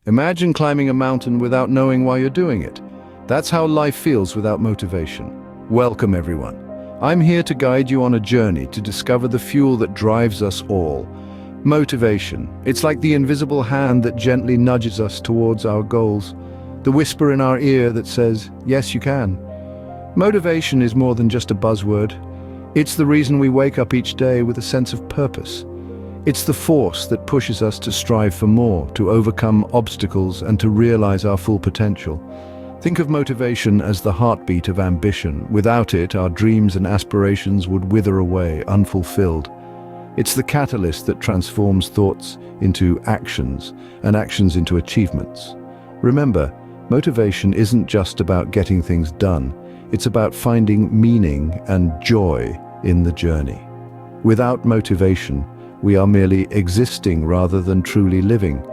Imagine climbing a mountain without knowing why you're doing it. That's how life feels without motivation. Welcome, everyone. I'm here to guide you on a journey to discover the fuel that drives us all. Motivation. It's like the invisible hand that gently nudges us towards our goals. The whisper in our ear that says, yes, you can. Motivation is more than just a buzzword. It's the reason we wake up each day with a sense of purpose. It's the force that pushes us to strive for more, to overcome obstacles, and to realize our full potential. Think of motivation as the heartbeat of ambition. Without it, our dreams and aspirations would wither away, unfulfilled. It's the catalyst that transforms thoughts into actions, and actions into achievements. Remember, motivation isn't just about getting things done. It's about finding meaning and joy in the journey. Without motivation, we are merely existing rather than truly living.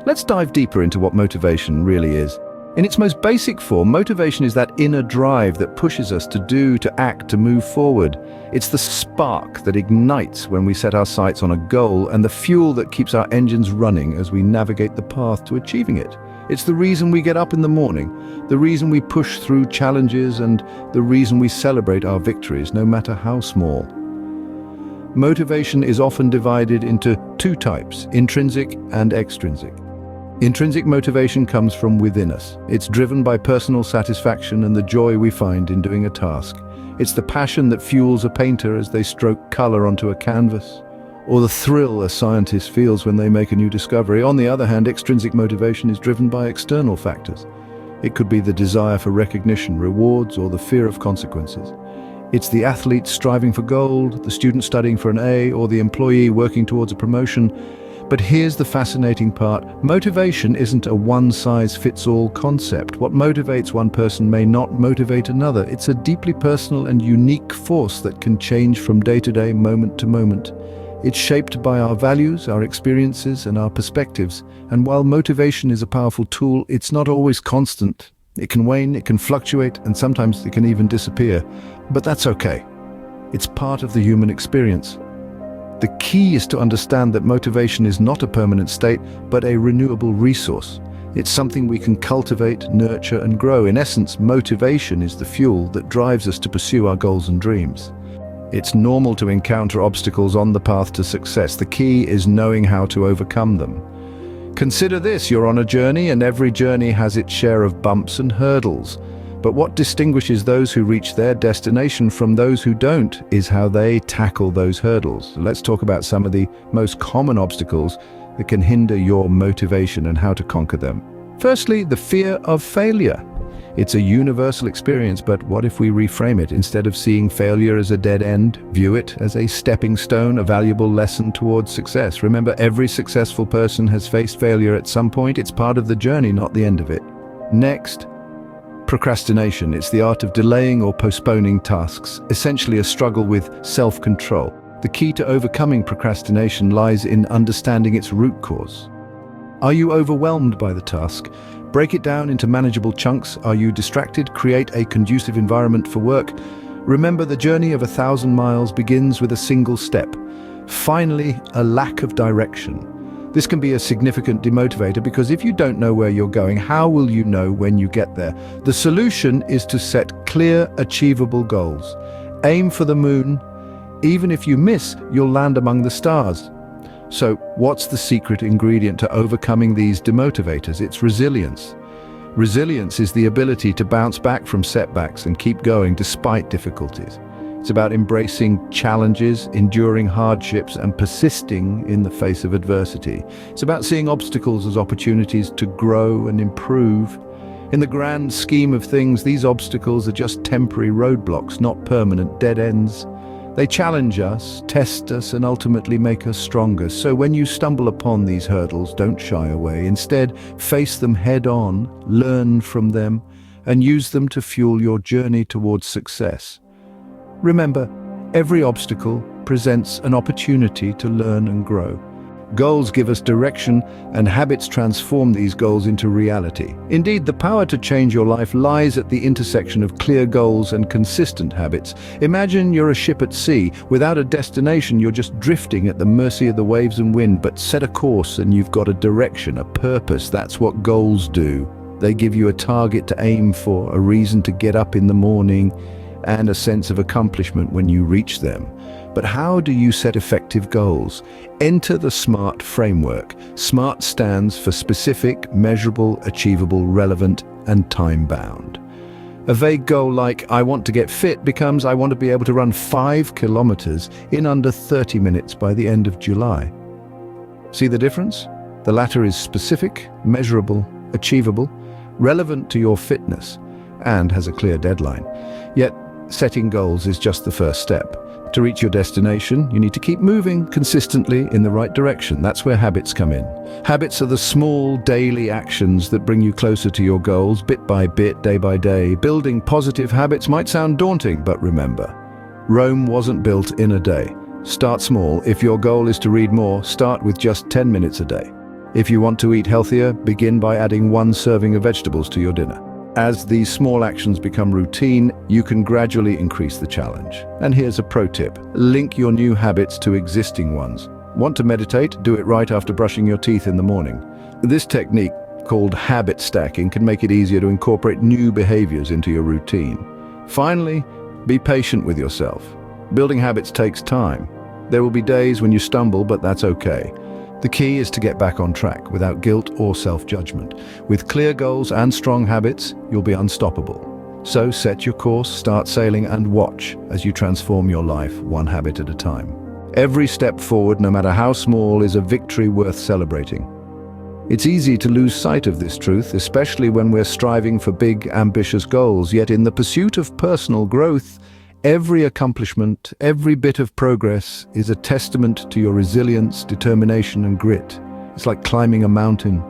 Let's dive deeper into what motivation really is. In its most basic form, motivation is that inner drive that pushes us to do, to act, to move forward. It's the spark that ignites when we set our sights on a goal, and the fuel that keeps our engines running as we navigate the path to achieving it. It's the reason we get up in the morning, the reason we push through challenges, and the reason we celebrate our victories, no matter how small. Motivation is often divided into two types, intrinsic and extrinsic. Intrinsic motivation comes from within us. It's driven by personal satisfaction and the joy we find in doing a task. It's the passion that fuels a painter as they stroke color onto a canvas, or the thrill a scientist feels when they make a new discovery. On the other hand, extrinsic motivation is driven by external factors. It could be the desire for recognition, rewards, or the fear of consequences. It's the athlete striving for gold, the student studying for an A, or the employee working towards a promotion. But here's the fascinating part. Motivation isn't a one-size-fits-all concept. What motivates one person may not motivate another. It's a deeply personal and unique force that can change from day to day, moment to moment. It's shaped by our values, our experiences, and our perspectives. And while motivation is a powerful tool, it's not always constant. It can wane, it can fluctuate, and sometimes it can even disappear. But that's okay. It's part of the human experience. The key is to understand that motivation is not a permanent state, but a renewable resource. It's something we can cultivate, nurture, and grow. In essence, motivation is the fuel that drives us to pursue our goals and dreams. It's normal to encounter obstacles on the path to success. The key is knowing how to overcome them. Consider this, you're on a journey, and every journey has its share of bumps and hurdles. But what distinguishes those who reach their destination from those who don't is how they tackle those hurdles. Let's talk about some of the most common obstacles that can hinder your motivation and how to conquer them. Firstly, the fear of failure. It's a universal experience, but what if we reframe it? Instead of seeing failure as a dead end, view it as a stepping stone, a valuable lesson towards success. Remember, every successful person has faced failure at some point. It's part of the journey, not the end of it. Next, procrastination. It's the art of delaying or postponing tasks, essentially a struggle with self-control. The key to overcoming procrastination lies in understanding its root cause. Are you overwhelmed by the task? Break it down into manageable chunks. Are you distracted? Create a conducive environment for work. Remember, the journey of 1,000 miles begins with a single step. Finally, a lack of direction. This can be a significant demotivator because if you don't know where you're going, how will you know when you get there? The solution is to set clear, achievable goals. Aim for the moon. Even if you miss, you'll land among the stars. So, what's the secret ingredient to overcoming these demotivators? It's resilience. Resilience is the ability to bounce back from setbacks and keep going despite difficulties. It's about embracing challenges, enduring hardships, and persisting in the face of adversity. It's about seeing obstacles as opportunities to grow and improve. In the grand scheme of things, these obstacles are just temporary roadblocks, not permanent dead ends. They challenge us, test us, and ultimately make us stronger. So when you stumble upon these hurdles, don't shy away. Instead, face them head on, learn from them, and use them to fuel your journey towards success. Remember, every obstacle presents an opportunity to learn and grow. Goals give us direction, and habits transform these goals into reality. Indeed, the power to change your life lies at the intersection of clear goals and consistent habits. Imagine you're a ship at sea. Without a destination, you're just drifting at the mercy of the waves and wind, but set a course and you've got a direction, a purpose. That's what goals do. They give you a target to aim for, a reason to get up in the morning, and a sense of accomplishment when you reach them. But how do you set effective goals? Enter the SMART framework. SMART stands for specific, measurable, achievable, relevant, and time-bound. A vague goal like, I want to get fit, becomes, I want to be able to run 5 kilometers in under 30 minutes by the end of July. See the difference? The latter is specific, measurable, achievable, relevant to your fitness, and has a clear deadline. Yet, setting goals is just the first step. To reach your destination, you need to keep moving consistently in the right direction. That's where habits come in. Habits are the small daily actions that bring you closer to your goals, bit by bit, day by day. Building positive habits might sound daunting, but remember, Rome wasn't built in a day. Start small. If your goal is to read more, start with just 10 minutes a day. If you want to eat healthier, begin by adding 1 serving of vegetables to your dinner. As these small actions become routine, you can gradually increase the challenge. And here's a pro tip. Link your new habits to existing ones. Want to meditate? Do it right after brushing your teeth in the morning. This technique, called habit stacking, can make it easier to incorporate new behaviors into your routine. Finally, be patient with yourself. Building habits takes time. There will be days when you stumble, but that's okay. The key is to get back on track without guilt or self-judgment. With clear goals and strong habits, you'll be unstoppable. So set your course, start sailing, and watch as you transform your life one habit at a time. Every step forward, no matter how small, is a victory worth celebrating. It's easy to lose sight of this truth, especially when we're striving for big, ambitious goals. Yet in the pursuit of personal growth, every accomplishment, every bit of progress is a testament to your resilience, determination, and grit. It's like climbing a mountain.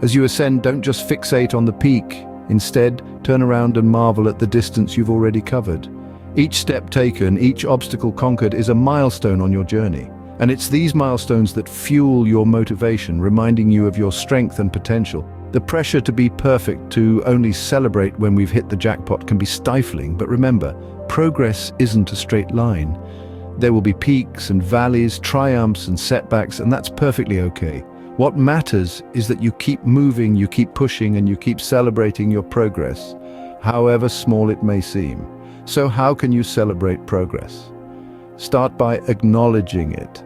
As you ascend, don't just fixate on the peak. Instead, turn around and marvel at the distance you've already covered. Each step taken, each obstacle conquered is a milestone on your journey. And it's these milestones that fuel your motivation, reminding you of your strength and potential. The pressure to be perfect, to only celebrate when we've hit the jackpot, can be stifling, but remember, progress isn't a straight line. There will be peaks and valleys, triumphs and setbacks, and that's perfectly okay. What matters is that you keep moving, you keep pushing, and you keep celebrating your progress, however small it may seem. So how can you celebrate progress? Start by acknowledging it.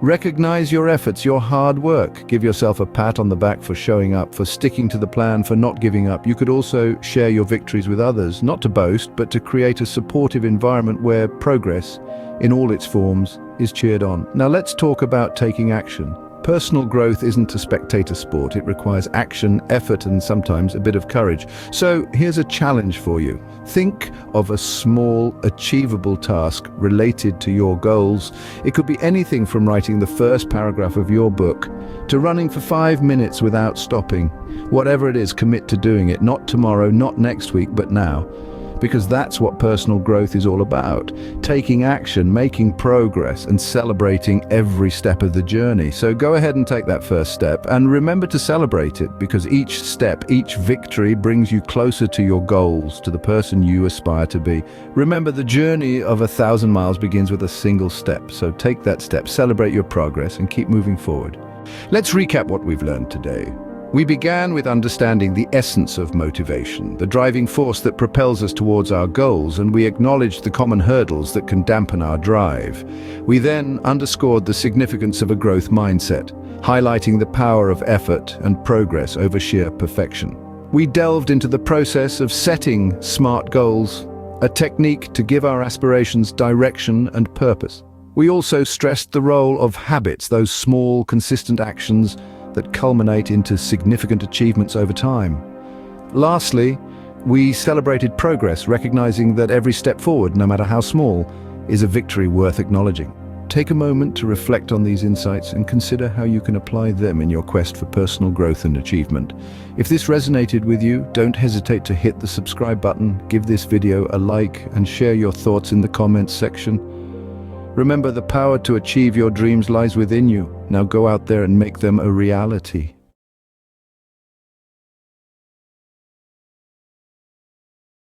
Recognize your efforts, your hard work. Give yourself a pat on the back for showing up, for sticking to the plan, for not giving up. You could also share your victories with others, not to boast, but to create a supportive environment where progress, in all its forms, is cheered on. Now let's talk about taking action. Personal growth isn't a spectator sport. It requires action, effort, and sometimes a bit of courage. So here's a challenge for you. Think of a small, achievable task related to your goals. It could be anything from writing the first paragraph of your book to running for 5 minutes without stopping. Whatever it is, commit to doing it. Not tomorrow, not next week, but now. Because that's what personal growth is all about. Taking action, making progress, and celebrating every step of the journey. So go ahead and take that first step, and remember to celebrate it, because each step, each victory brings you closer to your goals, to the person you aspire to be. Remember, the journey of 1,000 miles begins with a single step. So take that step, celebrate your progress, and keep moving forward. Let's recap what we've learned today. We began with understanding the essence of motivation, the driving force that propels us towards our goals, and we acknowledged the common hurdles that can dampen our drive. We then underscored the significance of a growth mindset, highlighting the power of effort and progress over sheer perfection. We delved into the process of setting SMART goals, a technique to give our aspirations direction and purpose. We also stressed the role of habits, those small, consistent actions that culminate into significant achievements over time. Lastly, we celebrated progress, recognizing that every step forward, no matter how small, is a victory worth acknowledging. Take a moment to reflect on these insights and consider how you can apply them in your quest for personal growth and achievement. If this resonated with you, don't hesitate to hit the subscribe button, give this video a like, and share your thoughts in the comments section. Remember, the power to achieve your dreams lies within you. Now go out there and make them a reality.